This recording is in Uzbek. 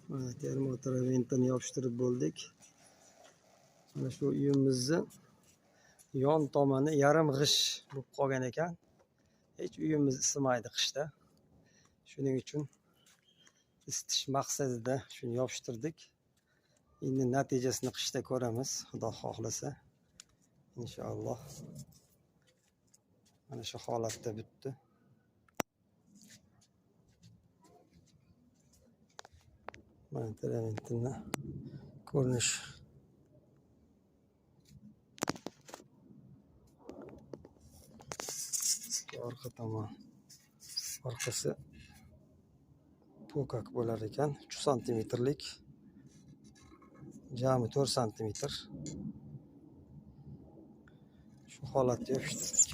Mana termotoraventini yopishtirib bo'ldik. Mana shu uyimizni yon tomoni yarim g'ish bo'lib qolgan ekan. Hech uyimiz isimaydi qishda. Shuning uchun isitish maqsadida shuni yopishtirdik. Endi natijasini qishda ko'ramiz, Xudo xohlasa. Inshaalloh. Mana shu holatda bitdi. Mana teraventini ko'rinish. Orqa tomon. Orqasi pokak bo'lar ekan. 3 santimetrlik. Jami 4 santimetr. Shu holatda yopishtirdik.